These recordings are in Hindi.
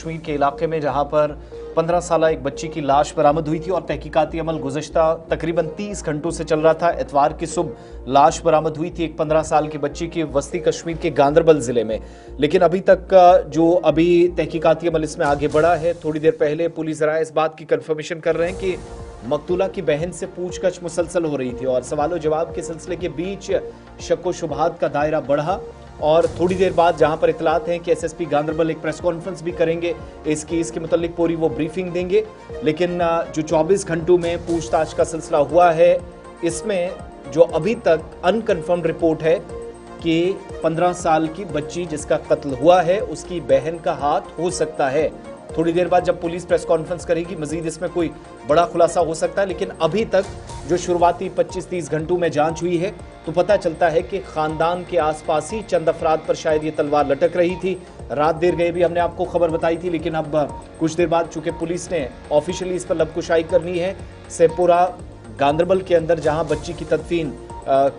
कश्मीर के इलाके में, जहां पर 15 साल एक बच्ची की लाश बरामद हुई थी और तहकीकाती अमल गुज़श्ता तकरीबन 30 घंटों से चल रहा था। इतवार की सुबह लाश बरामद हुई थी एक 15 साल की बच्ची की वस्ती कश्मीर के गांदरबल जिले में, लेकिन अभी तक अभी तहकीकाती अमल इसमें आगे बढ़ा है। थोड़ी देर पहले पुलिस ज़राए इस बात की कंफर्मेशन कर रहे हैं कि मकतूला की बहन से पूछताछ मुसलसल हो रही थी और सवालों जवाब के सिलसिले के बीच शक व शुबहात का दायरा बढ़ा और थोड़ी देर बाद जहां पर इतलात हैं कि एसएसपी गांदरबल एक प्रेस कॉन्फ्रेंस भी करेंगे, इस केस के मुतालिक पूरी वो ब्रीफिंग देंगे। लेकिन जो 24 घंटों में पूछताछ का सिलसिला हुआ है, इसमें जो अभी तक अनकन्फर्म्ड रिपोर्ट है कि 15 साल की बच्ची जिसका कत्ल हुआ है उसकी बहन का हाथ हो सकता है। थोड़ी देर बाद जब पुलिस प्रेस कॉन्फ्रेंस करेगी मजीद इसमें कोई बड़ा खुलासा हो सकता है, लेकिन अभी तक जो शुरुआती 25-30 घंटों में जांच हुई है तो पता चलता है कि खानदान के आसपास ही चंद अफराद पर शायद ये तलवार लटक रही थी। रात देर गए भी हमने आपको खबर बताई थी, लेकिन अब कुछ देर बाद चूंकि पुलिस ने ऑफिशियली इस पर लबकुशाई करनी है, सेपुरा गांदरबल के अंदर जहां बच्ची की तदफीन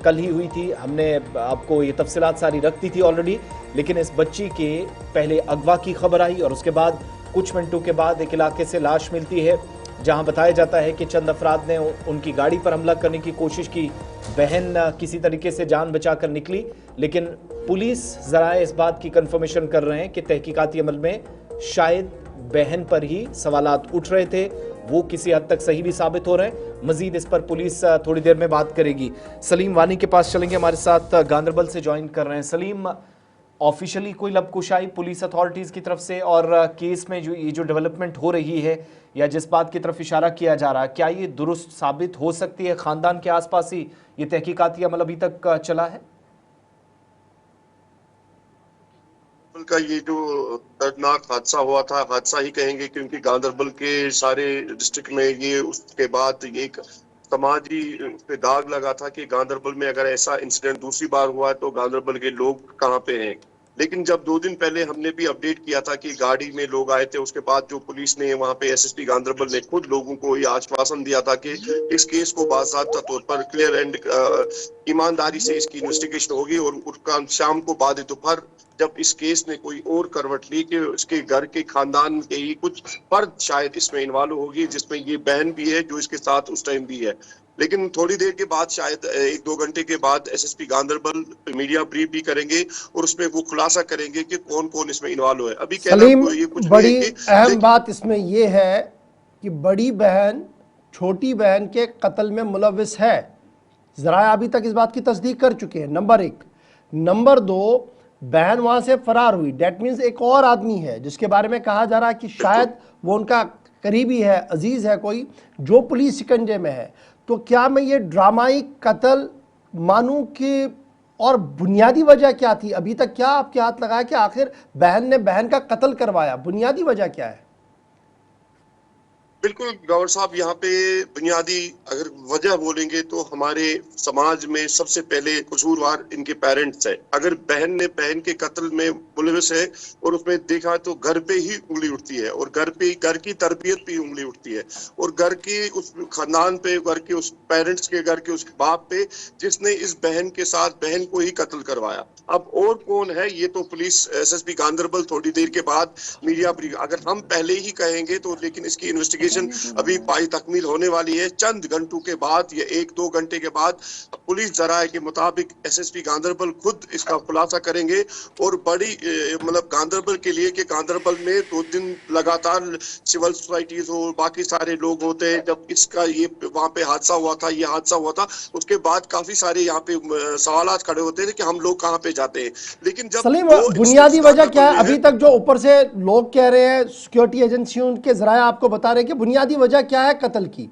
कल ही हुई थी, हमने आपको ये तफसीलात सारी रख दी थी ऑलरेडी, लेकिन इस बच्ची के पहले अगवा की खबर आई और उसके बाद कुछ मिनटों के बाद एक इलाके से लाश मिलती है जहां बताया जाता है कि चंद अफराद ने उनकी गाड़ी पर हमला करने की कोशिश की। बहन किसी तरीके से जान बचाकर निकली, लेकिन पुलिस ज़राए इस बात की कंफर्मेशन कर रहे हैं कि तहकीकाती अमल में शायद बहन पर ही सवालात उठ रहे थे, वो किसी हद तक सही भी साबित हो रहे हैं। मजीद इस पर पुलिस थोड़ी देर में बात करेगी। सलीम वानी के पास चलेंगे, हमारे साथ गांदरबल से ज्वाइन कर रहे हैं। सलीम, ऑफिशियली कोई लबकुशाई पुलिस अथॉरिटीज़ की तरफ से और केस में जो डेवलपमेंट हो रही है या जिस बात की तरफ इशारा किया जा रहा है, क्या ये दुरुस्त साबित हो सकती है? खानदान के आसपास ही ये तहकीकाती अमल अभी तक चला है? का ये जो दर्दनाक हादसा हुआ था, हादसा ही कहेंगे क्योंकि गांदरबल के सारे डिस्ट्रिक्ट में ये उसके बाद ये एक समाजी उस पे दाग लगा था कि गांदरबल में अगर ऐसा इंसिडेंट दूसरी बार हुआ है तो गांदरबल के लोग कहाँ पे हैं। लेकिन जब 2 दिन पहले हमने भी अपडेट किया था कि गाड़ी में लोग आए थे, उसके बाद जो पुलिस ने वहां पे एसएसपी गांदरबल ने खुद लोगों को ये आश्वासन दिया था कि इस केस को बाकायदा तौर पर क्लियर एंड ईमानदारी से इसकी इन्वेस्टिगेशन होगी और उसका शाम को बाद दोपहर जब इस केस ने कोई और करवट ली कि उसके घर के खानदान के ही कुछ फर्द शायद इसमें इन्वॉल्व होगी, जिसमें ये बहन भी है जो इसके साथ उस टाइम भी है। लेकिन थोड़ी देर के बाद शायद 1-2 घंटे के बाद एसएसपी गांदरबल मीडिया ब्रीफ भी करेंगे और उसमें वो खुलासा करेंगे कि कौन कौन इसमें इन्वॉल्व है। अभी सलीम, बड़ी अहम बात इसमें ये है कि बड़ी बहन छोटी बहन के कत्ल में मुलविस है। ज़राए अभी तक इस बात की तस्दीक कर चुके हैं, नंबर 1। नंबर 2, बहन वहां से फरार हुई, डेट मीन्स एक और आदमी है जिसके बारे में कहा जा रहा है कि शायद वो उनका करीबी है, अजीज है कोई, जो पुलिस शिकंजे में है। तो क्या मैं ये ड्रामाई कत्ल मानूं कि, और बुनियादी वजह क्या थी? अभी तक क्या आपके हाथ लगाया कि आखिर बहन ने बहन का कत्ल करवाया, बुनियादी वजह क्या है? बिल्कुल गौर साहब, यहाँ पे बुनियादी अगर वजह बोलेंगे तो हमारे समाज में सबसे पहले कसूरवार इनके पेरेंट्स है। अगर बहन ने बहन के कत्ल में मुलविस है और उसमें देखा तो घर पे ही उंगली उठती है और घर पे घर की तरबियत पे उंगली उठती है और घर के उस खानदान पे, घर के उस पेरेंट्स के, घर के उस बाप पे जिसने इस बहन के साथ बहन को ही कत्ल करवाया। अब और कौन है ये तो पुलिस एसएसपी गांदरबल थोड़ी देर के बाद मीडिया ब्रीफ, अगर हम पहले ही कहेंगे तो, लेकिन इसकी इन्वेस्टिगेशन अभी पाई तकमील होने वाली है। चंद घंटों के बाद या 1-2 घंटे के बाद पुलिस जराये के मुताबिक एसएसपी गांदरबल खुद इसका खुलासा करेंगे और बड़ी मतलब गांदरबल के लिए कि गांदरबल में 2 दिन लगातार सिविल सोसाइटीज हो, बाकी सारे लोग होते हैं। जब इसका ये वहां पे हादसा हुआ था, ये हादसा हुआ था, उसके बाद काफी सारे यहाँ पे सवाल खड़े होते थे कि हम लोग कहाँ पे जाते हैं। लेकिन जब सलीम, बुनियादी वजह क्या है? अभी तक जो ऊपर से लोग कह रहे हैं, सिक्योरिटी एजेंसियों के जराए आपको बता रहे हैं कि बुनियादी वजह क्या है कत्ल की?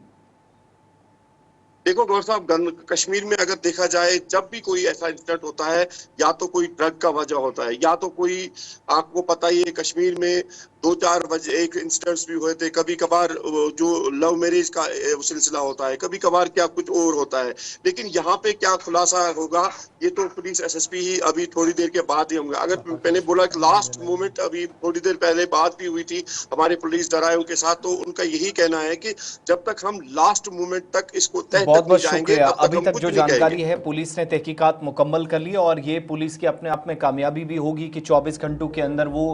देखो गौर साहब, कश्मीर में अगर देखा जाए जब भी कोई ऐसा इंसिडेंट होता है या तो कोई ड्रग का वजह होता है या तो कोई, आपको पता ही है कश्मीर में 2-4 वजह एक इंसिडेंट्स भी हुए थे। कभी कभार जो लव मैरिज का सिलसिला होता है, कभी कभार क्या कुछ और होता है। लेकिन यहाँ पे क्या खुलासा होगा ये तो पुलिस एसएसपी ही अभी थोड़ी देर के बाद ही होंगे। अगर मैंने बोला कि लास्ट मोमेंट अभी थोड़ी देर पहले बात भी हुई थी हमारे पुलिस जरायों के साथ, तो उनका यही कहना है कि जब तक हम लास्ट मोमेंट तक इसको तय बहुत बहुत जाएंगे शुक्रिया। तब तक अभी तक जो जानकारी है पुलिस ने तहकीकात मुकम्मल कर ली और ये पुलिस की अपने आप में कामयाबी भी होगी कि 24 घंटों के अंदर वो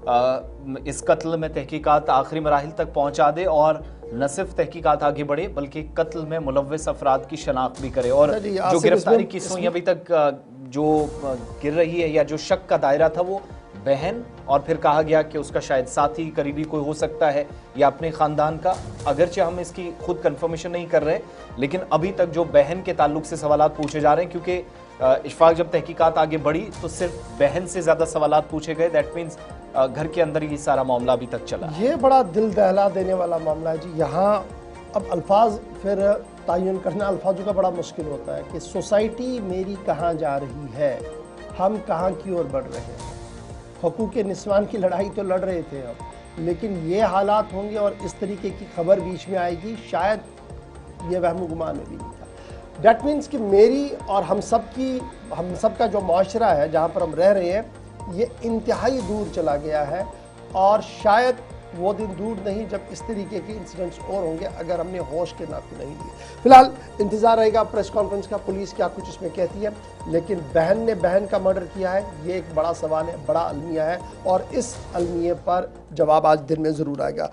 इस कत्ल में तहकीकात आखिरी मराहिल तक पहुंचा दे और न सिर्फ तहकीकात आगे बढ़े बल्कि कत्ल में मुलव्विस अफराद की शनाख्त भी करे। और जो गिरफ्तारी की सुई अभी तक जो गिर रही है या जो शक का दायरा था वो बहन, और फिर कहा गया कि उसका शायद साथी करीबी कोई हो सकता है या अपने ख़ानदान का। अगरचे हम इसकी खुद कंफर्मेशन नहीं कर रहे, लेकिन अभी तक जो बहन के ताल्लुक से सवालात पूछे जा रहे हैं, क्योंकि इशफाक जब तहकीकात आगे बढ़ी तो सिर्फ बहन से ज़्यादा सवालात पूछे गए। दैट मीन्स घर के अंदर ये सारा मामला अभी तक चला। ये बड़ा दिल दहला देने वाला मामला है जी। यहाँ अब अल्फाज फिर तयन करना अल्फाजों का बड़ा मुश्किल होता है कि सोसाइटी मेरी कहाँ जा रही है, हम कहाँ की ओर बढ़ रहे हैं। हकूक़ निस्वान की लड़ाई तो लड़ रहे थे हम, लेकिन ये हालात होंगे और इस तरीके की खबर बीच में आएगी, शायद ये वहम गुमान में भी नहीं था। डैट मीन्स कि मेरी और हम सब का जो माशरा है जहाँ पर हम रह रहे हैं, ये इंतहाई दूर चला गया है और शायद वो दिन दूर नहीं जब इस तरीके के इंसिडेंट्स और होंगे अगर हमने होश के नाते नहीं लिए। फिलहाल इंतज़ार रहेगा प्रेस कॉन्फ्रेंस का, पुलिस क्या कुछ इसमें कहती है। लेकिन बहन ने बहन का मर्डर किया है, ये एक बड़ा सवाल है, बड़ा अलमिया है और इस अलमिये पर जवाब आज दिन में ज़रूर आएगा।